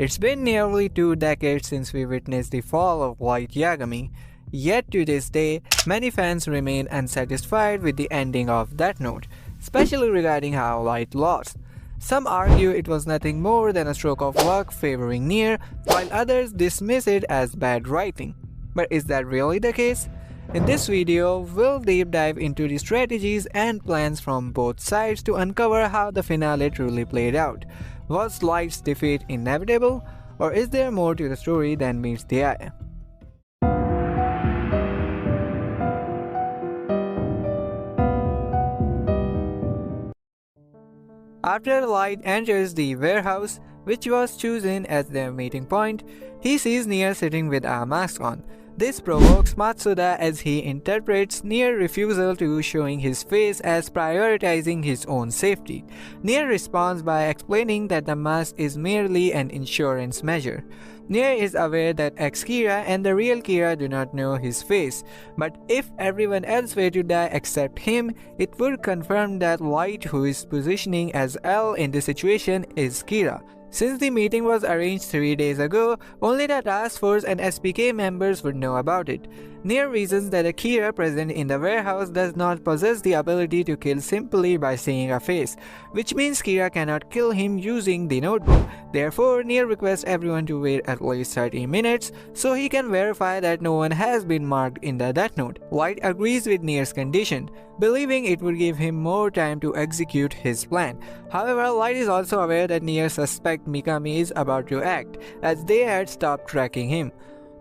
It's been nearly 2 decades since we witnessed the fall of Light Yagami, yet to this day, many fans remain unsatisfied with the ending of Death Note, especially regarding how Light lost. Some argue it was nothing more than a stroke of luck favoring Near, while others dismiss it as bad writing. But is that really the case? In this video, we'll deep dive into the strategies and plans from both sides to uncover how the finale truly played out. Was Light's defeat inevitable, or is there more to the story than meets the eye? After Light enters the warehouse, which was chosen as their meeting point, he sees Near sitting with a mask on. This provokes Matsuda as he interprets Near's refusal to showing his face as prioritizing his own safety. Near responds by explaining that the mask is merely an insurance measure. Near is aware that ex-Kira and the real Kira do not know his face, but if everyone else were to die except him, it would confirm that Light, who is positioning as L in this situation, is Kira. Since the meeting was arranged 3 days ago, only the task force and SPK members would know about it. Near reasons that a Kira present in the warehouse does not possess the ability to kill simply by seeing a face, which means Kira cannot kill him using the notebook. Therefore, Near requests everyone to wait at least 30 minutes so he can verify that no one has been marked in the Death Note. Light agrees with Near's condition, believing it would give him more time to execute his plan. However, Light is also aware that Near suspects Mikami is about to act, as they had stopped tracking him.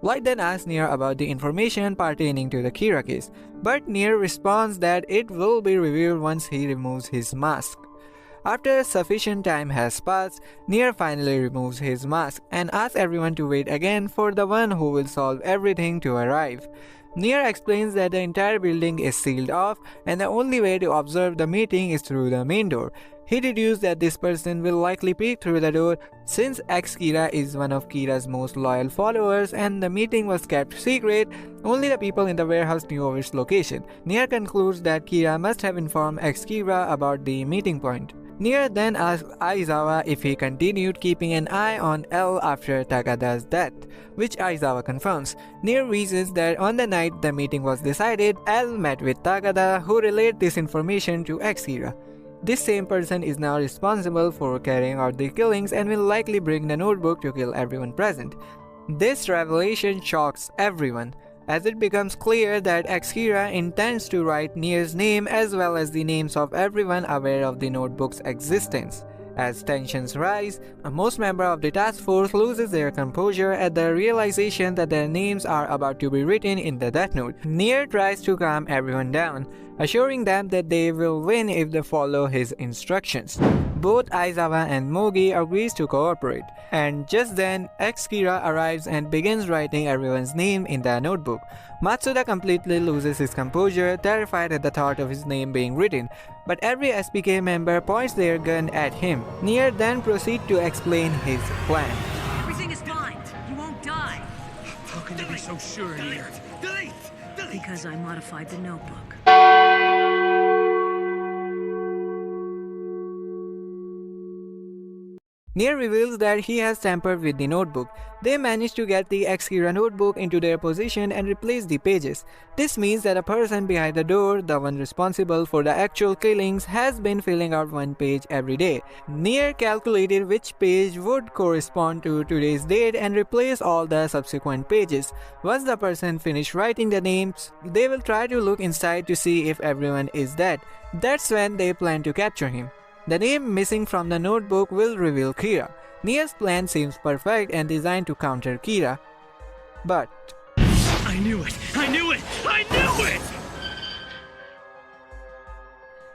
Light then asks Near about the information pertaining to the Kira case, but Near responds that it will be revealed once he removes his mask. After sufficient time has passed, Near finally removes his mask and asks everyone to wait again for the one who will solve everything to arrive. Near explains that the entire building is sealed off and the only way to observe the meeting is through the main door. He deduced that this person will likely peek through the door since ex-Kira is one of Kira's most loyal followers and the meeting was kept secret. Only the people in the warehouse knew of its location. Near concludes that Kira must have informed ex-Kira about the meeting point. Near then asks Aizawa if he continued keeping an eye on L after Takada's death, which Aizawa confirms. Near reasons that on the night the meeting was decided, L met with Takada, who relayed this information to ex-Kira. This same person is now responsible for carrying out the killings and will likely bring the notebook to kill everyone present. This revelation shocks everyone, as it becomes clear that ex-Kira intends to write Near's name as well as the names of everyone aware of the notebook's existence. As tensions rise, most members of the task force loses their composure at the realization that their names are about to be written in the Death Note. Near tries to calm everyone down, assuring them that they will win if they follow his instructions. Both Aizawa and Mogi agrees to cooperate, and just then, ex-Kira arrives and begins writing everyone's name in the notebook. Matsuda completely loses his composure, terrified at the thought of his name being written, but every SPK member points their gun at him. Near then proceeds to explain his plan. Everything is fine. You won't die. How can you be so sure, Near? Delete! Because I modified the notebook. Near reveals that he has tampered with the notebook. They manage to get the ex-Kira notebook into their position and replace the pages. This means that a person behind the door, the one responsible for the actual killings, has been filling out one page every day. Near calculated which page would correspond to today's date and replace all the subsequent pages. Once the person finishes writing the names, they will try to look inside to see if everyone is dead. That's when they plan to capture him. The name missing from the notebook will reveal Kira. Near's plan seems perfect and designed to counter Kira, but I knew it! I knew it! I knew it!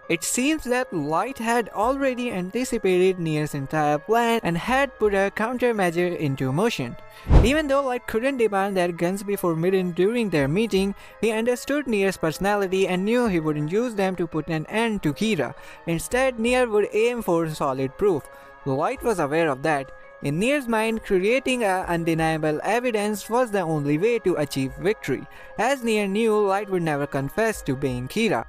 it seems that Light had already anticipated Near's entire plan and had put a countermeasure into motion. Even though Light couldn't demand that guns be forbidden during their meeting, he understood Near's personality and knew he wouldn't use them to put an end to Kira. Instead, Near would aim for solid proof. Light was aware of that. In Near's mind, creating undeniable evidence was the only way to achieve victory, as Near knew Light would never confess to being Kira.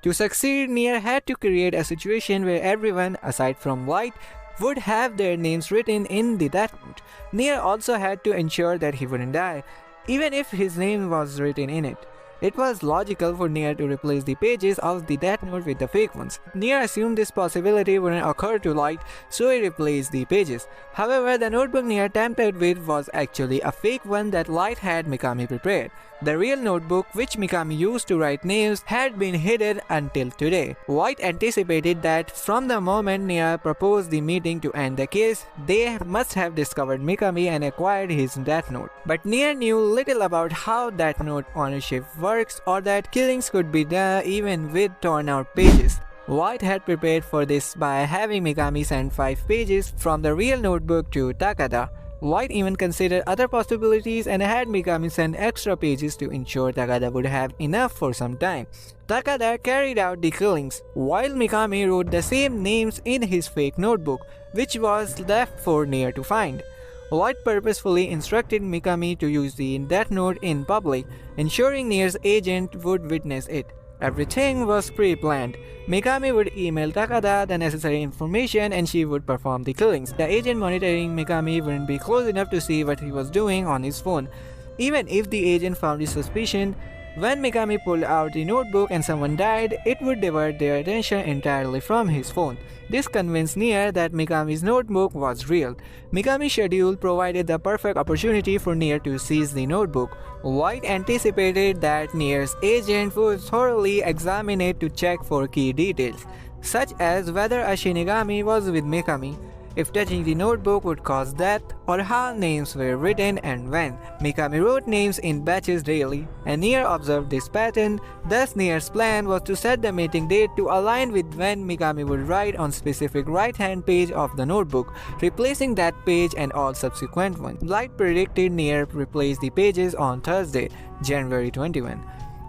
To succeed, Near had to create a situation where everyone, aside from Light, would have their names written in the death note. Near also had to ensure that he wouldn't die, even if his name was written in it. It was logical for Near to replace the pages of the death note with the fake ones. Near assumed this possibility wouldn't occur to Light, so he replaced the pages. However, the notebook Near tampered with was actually a fake one that Light had Mikami prepared. The real notebook, which Mikami used to write names, had been hidden until today. White anticipated that from the moment Near proposed the meeting to end the case, they must have discovered Mikami and acquired his death note. But Near knew little about how death note ownership works or that killings could be done even with torn out pages. White had prepared for this by having Mikami send 5 pages from the real notebook to Takada. White even considered other possibilities and had Mikami send extra pages to ensure Takada would have enough for some time. Takada carried out the killings, while Mikami wrote the same names in his fake notebook, which was left for Near to find. White purposefully instructed Mikami to use the death note in public, ensuring Near's agent would witness it. Everything was pre-planned. Mikami would email Takada the necessary information and she would perform the killings. The agent monitoring Mikami wouldn't be close enough to see what he was doing on his phone. Even if the agent found his suspicion, when Mikami pulled out the notebook and someone died, it would divert their attention entirely from his phone. This convinced Near that Mikami's notebook was real. Mikami's schedule provided the perfect opportunity for Near to seize the notebook. White anticipated that Near's agent would thoroughly examine it to check for key details, such as whether a Shinigami was with Mikami, if touching the notebook would cause death, or how names were written and when. Mikami wrote names in batches daily, and Near observed this pattern. Thus, Near's plan was to set the meeting date to align with when Mikami would write on specific right-hand page of the notebook, replacing that page and all subsequent ones. Light predicted Near replaced the pages on Thursday, January 21.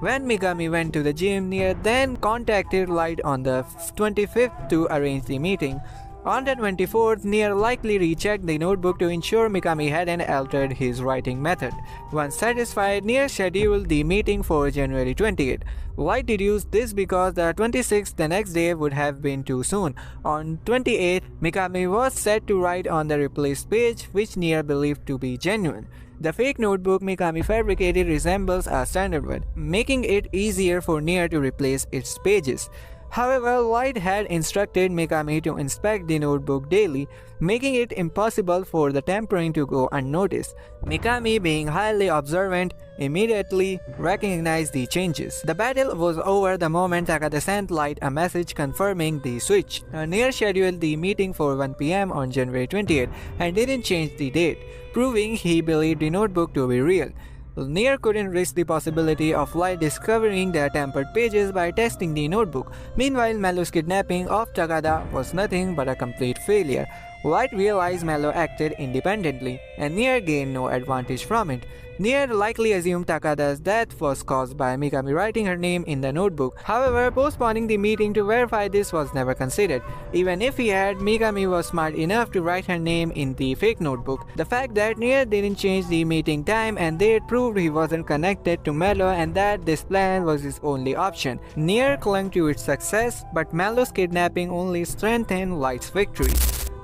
When Mikami went to the gym, Near then contacted Light on the 25th to arrange the meeting. On the 24th, Near likely rechecked the notebook to ensure Mikami hadn't altered his writing method. Once satisfied, Near scheduled the meeting for January 28th. Light deduced this because the 26th, the next day, would have been too soon. On 28th, Mikami was set to write on the replaced page, which Near believed to be genuine. The fake notebook Mikami fabricated resembles a standard one, making it easier for Near to replace its pages. However, Light had instructed Mikami to inspect the notebook daily, making it impossible for the tampering to go unnoticed. Mikami, being highly observant, immediately recognized the changes. The battle was over the moment Takada sent Light a message confirming the switch. Near scheduled the meeting for 1 p.m. on January 28th and didn't change the date, proving he believed the notebook to be real. Near couldn't risk the possibility of Light discovering the tampered pages by testing the notebook. Meanwhile, Mello's kidnapping of Takada was nothing but a complete failure. Light realized Mello acted independently, and Near gained no advantage from it. Near likely assumed Takada's death was caused by Mikami writing her name in the notebook. However, postponing the meeting to verify this was never considered. Even if he had, Mikami was smart enough to write her name in the fake notebook. The fact that Near didn't change the meeting time and date proved he wasn't connected to Mello and that this plan was his only option. Near clung to its success, but Mello's kidnapping only strengthened Light's victory.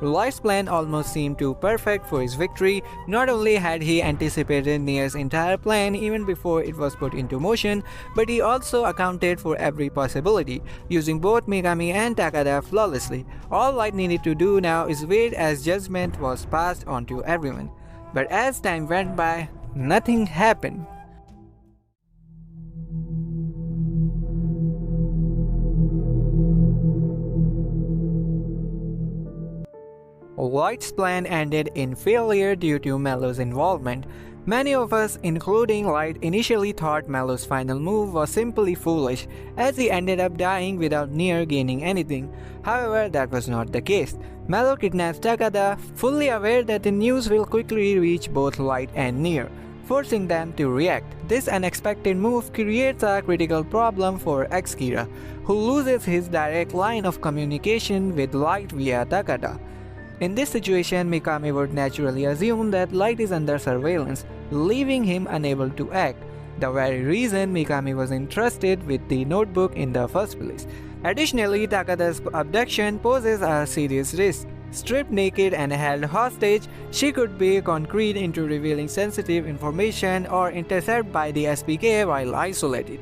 Light's plan almost seemed too perfect for his victory. Not only had he anticipated Near's entire plan even before it was put into motion, but he also accounted for every possibility, using both Mikami and Takada flawlessly. All Light needed to do now is wait as judgment was passed on to everyone. But as time went by, nothing happened. Light's plan ended in failure due to Mello's involvement. Many of us, including Light, initially thought Mello's final move was simply foolish, as he ended up dying without Near gaining anything. However, that was not the case. Mello kidnaps Takada, fully aware that the news will quickly reach both Light and Near, forcing them to react. This unexpected move creates a critical problem for X-Kira, who loses his direct line of communication with Light via Takada. In this situation, Mikami would naturally assume that Light is under surveillance, leaving him unable to act, the very reason Mikami was entrusted with the notebook in the first place. Additionally, Takada's abduction poses a serious risk. Stripped naked and held hostage, she could be concreted into revealing sensitive information or intercepted by the SPK while isolated.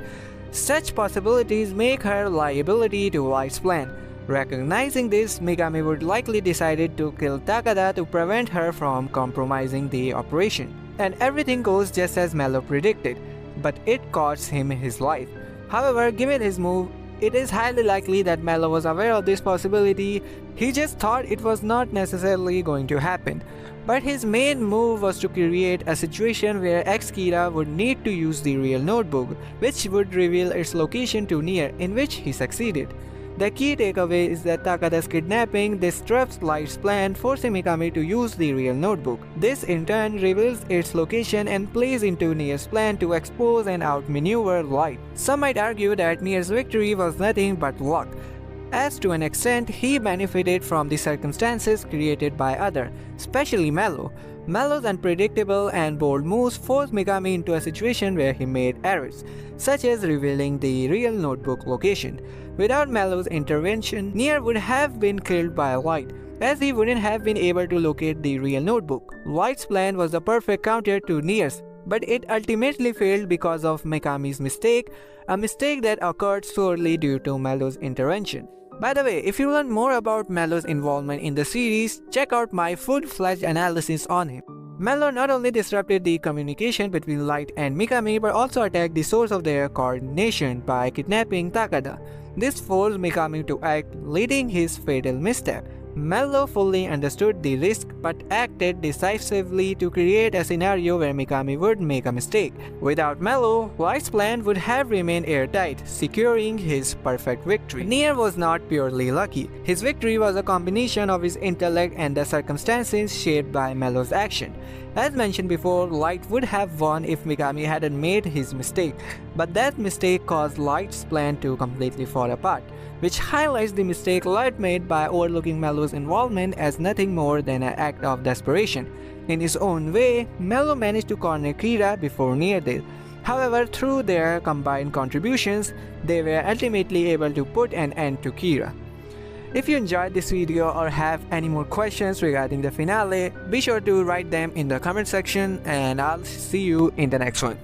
Such possibilities make her liability to Light's plan. Recognizing this, Mikami would likely decide to kill Takada to prevent her from compromising the operation. And everything goes just as Mello predicted, but it costs him his life. However, given his move, it is highly likely that Mello was aware of this possibility. He just thought it was not necessarily going to happen. But his main move was to create a situation where ex-Kira would need to use the real notebook, which would reveal its location to Near, in which he succeeded. The key takeaway is that Takada's kidnapping disrupts Light's plan, forcing Mikami to use the real notebook. This in turn reveals its location and plays into Near's plan to expose and outmaneuver Light. Some might argue that Near's victory was nothing but luck, as to an extent he benefited from the circumstances created by others, especially Mello. Mello's unpredictable and bold moves forced Mikami into a situation where he made errors, such as revealing the real notebook location. Without Mello's intervention, Near would have been killed by Light, as he wouldn't have been able to locate the real notebook. Light's plan was the perfect counter to Near's, but it ultimately failed because of Mikami's mistake, a mistake that occurred solely due to Mello's intervention. By the way, if you want more about Mello's involvement in the series, check out my full-fledged analysis on him. Mello not only disrupted the communication between Light and Mikami but also attacked the source of their coordination by kidnapping Takada. This forced Mikami to act, leading his fatal misstep. Mello fully understood the risk but acted decisively to create a scenario where Mikami would make a mistake. Without Mello, Light's plan would have remained airtight, securing his perfect victory. Near was not purely lucky. His victory was a combination of his intellect and the circumstances shaped by Mello's action. As mentioned before, Light would have won if Mikami hadn't made his mistake, but that mistake caused Light's plan to completely fall apart, which highlights the mistake Light made by overlooking Mello's involvement as nothing more than an act of desperation. In his own way, Mello managed to corner Kira before Near did. However, through their combined contributions, they were ultimately able to put an end to Kira. If you enjoyed this video or have any more questions regarding the finale, be sure to write them in the comment section and I'll see you in the next one.